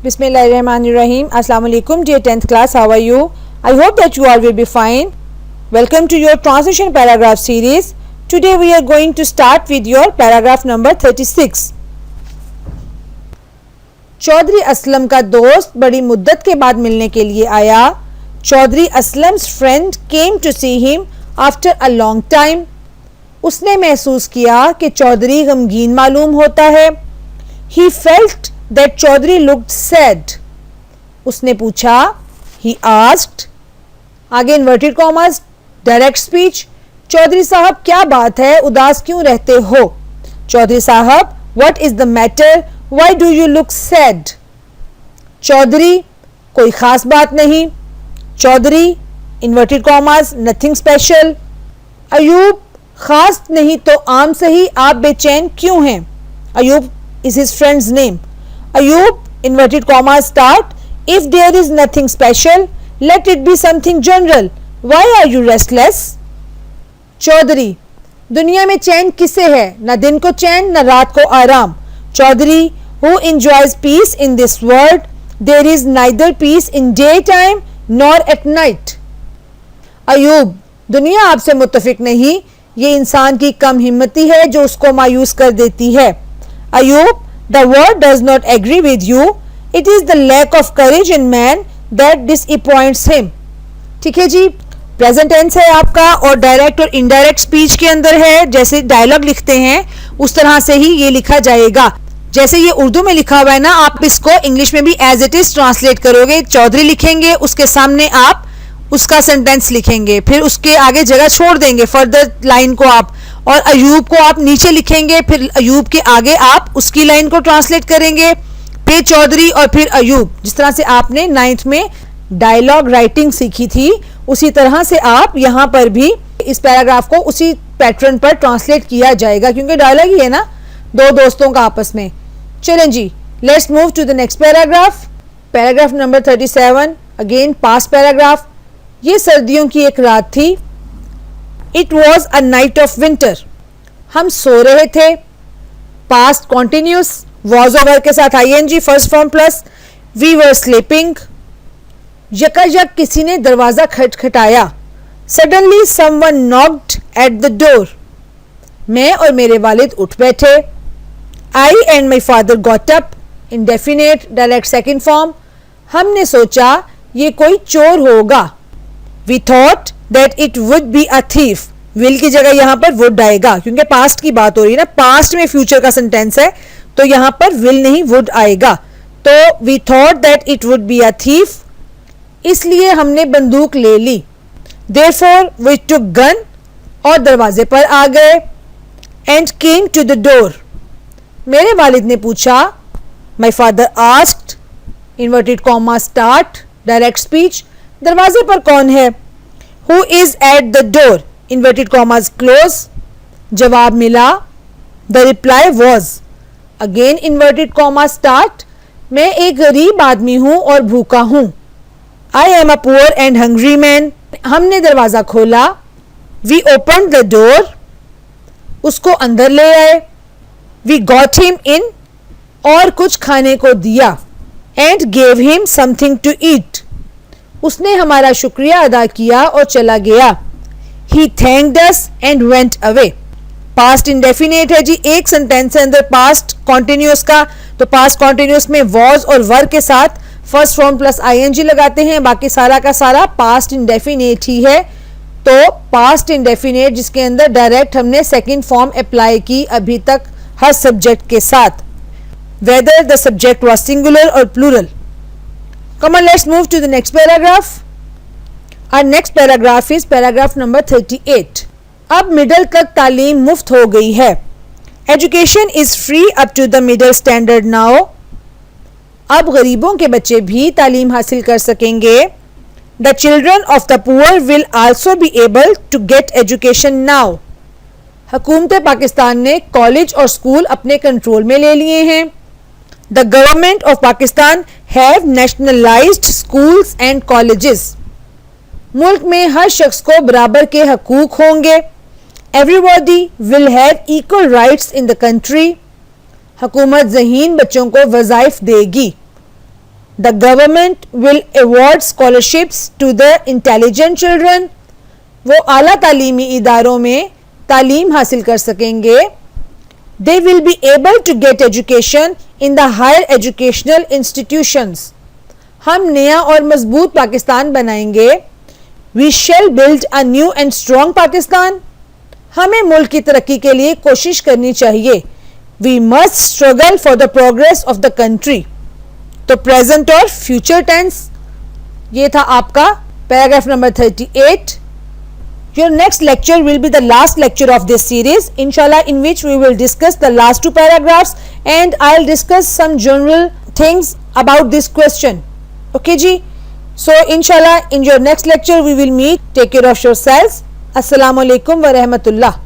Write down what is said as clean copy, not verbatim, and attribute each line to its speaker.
Speaker 1: Bismillahirrahmanirrahim. Assalamu alaikum dear 10th class. How are you? I hope that you all will be fine. Welcome to your transition paragraph series. Today we are going to start with your paragraph number 36. Chaudhary Aslam का दोस्त बड़ी मुद्दत के बाद मिलने के लिए आया. Chaudhary Aslam's friend came to see him after a long time. उसने महसूस किया कि चौधरी गमगीन मालूम होता है. He felt that Chaudhary looked sad. उसने पूछा. He asked. आगे inverted commas, direct speech. Chaudhary साहब क्या बात है, उदास क्यों रहते हो? चौधरी साहब, what is the matter? Why do you look sad? Chaudhary, कोई खास बात नहीं. Chaudhary, inverted commas, nothing special. Ayub, खास नहीं तो आम सही, आप बेचैन क्यों हैं? Ayub is his friend's name. Ayub, inverted commas start, if there is nothing special, let it be something general. Why are you restless? Chaudhary, दुनिया में चैन किसे है? न दिन को चैन न रात को आराम. Chaudhary, who enjoys peace in this world? There is neither peace in daytime nor at night. Ayub, दुनिया आपसे मुत्तफिक नहीं, ये इंसान की कम हिम्मती है जो उसको मायूस कर देती है. Ayub, the world does not agree with you. It is the lack of courage in man that disappoints him. ठीक है जी, प्रेजेंट टेंस है आपका और डायरेक्ट और इनडायरेक्ट स्पीच के अंदर है. जैसे डायलॉग लिखते हैं उस तरह से ही ये लिखा जाएगा. जैसे ये उर्दू में लिखा हुआ है ना, आप इसको इंग्लिश में भी एज इट इज ट्रांसलेट करोगे. चौधरी लिखेंगे, उसके सामने आप उसका सेंटेंस लिखेंगे, फिर उसके आगे जगह छोड़ देंगे फर्दर लाइन को आप, और अयूब को आप नीचे लिखेंगे, फिर अयूब के आगे आप उसकी लाइन को ट्रांसलेट करेंगे, फिर चौधरी और फिर अयूब. जिस तरह से आपने 9th में डायलॉग राइटिंग सीखी थी उसी तरह से आप यहाँ पर भी इस पैराग्राफ को उसी पैटर्न पर ट्रांसलेट किया जाएगा, क्योंकि डायलॉग ही है ना दो दोस्तों का आपस में. चलें जी, let's move to the next paragraph. Paragraph number 37, again past paragraph. ये सर्दियों की एक रात थी. It was a night of winter. हम सो रहे थे. पास्ट कॉन्टिन्यूस, वॉज और वर्ब के साथ ING first form plus. We were sleeping. यकायक किसी ने दरवाजा खटखटाया. Suddenly someone knocked at the door. मैं और मेरे वालिद उठ बैठे. I and my father got up. Indefinite direct second form. हमने सोचा ये कोई चोर होगा. We thought that it would be a thief. Will की जगह यहां पर वुड आएगा, क्योंकि पास्ट की बात हो रही है ना, पास्ट में फ्यूचर का सेंटेंस है तो यहां पर विल नहीं वुड आएगा. तो we thought that it would be a thief, इसलिए हमने बंदूक ले ली. देयरफॉर वी टुक गन, और दरवाजे पर आ गए. And came to the door. मेरे वालिद ने पूछा. My father asked, inverted comma start, direct speech. दरवाजे पर कौन है? Who is at the door? Inverted commas close. जवाब मिला. The reply was. Again inverted comma start. मैं एक गरीब आदमी हूँ और भूखा हूँ. I am a poor and hungry man. हमने दरवाजा खोला. We opened the door. उसको अंदर ले आए. We got him in. और कुछ खाने को दिया. And gave him something to eat. उसने हमारा शुक्रिया अदा किया और चला गया. He thanked us and went away. Past indefinite है जी. एक सेंटेंस है अंदर पास्ट कॉन्टिन्यूस का, तो पास्ट कॉन्टिन्यूस में वॉज और वर के साथ फर्स्ट फॉर्म प्लस आईएनजी लगाते हैं. बाकी सारा का सारा पास्ट इंडेफिनेट ही है. तो पास्ट इंडेफिनेट जिसके अंदर डायरेक्ट हमने सेकेंड फॉर्म अप्लाई की अभी तक हर सब्जेक्ट के साथ, whether the subject was singular और plural. Come on, let's move to the next paragraph. Our next paragraph is paragraph number 38. अब मिडिल तक तालीम मुफ्त हो गई है. Education is free up to the middle standard now. अब गरीबों के बच्चे भी तालीम हासिल कर सकेंगे. The children of the poor will also be able to get education now. हुकूमत पाकिस्तान ने कॉलेज और स्कूल अपने कंट्रोल में ले लिए हैं. The government of Pakistan have nationalized schools and colleges. मुल्क में हर शख्स को बराबर के हकूक होंगे. Everybody will have equal rights in the country. हुकूमत ज़हीन बच्चों को वज़ाइफ देगी. The government will award scholarships to the intelligent children. वो आला तालीमी इदारों में तालीम हासिल कर सकेंगे. They will be able to get education in the higher educational institutions. हम नया और मजबूत पाकिस्तान बनाएंगे. We shall build a new and strong Pakistan. हमें मुल्क की तरक्की के लिए कोशिश करनी चाहिए. We must struggle for the progress of the country. तो प्रेजेंट और फ्यूचर टेंस. ये था आपका paragraph number 38. Your next lecture will be the last lecture of this series, inshallah, in which we will discuss the last 2 paragraphs and I'll discuss some general things about this question. Okay ji? So inshallah in your next lecture we will meet. Take care of yourselves. Assalamu alaikum wa rahmatullah.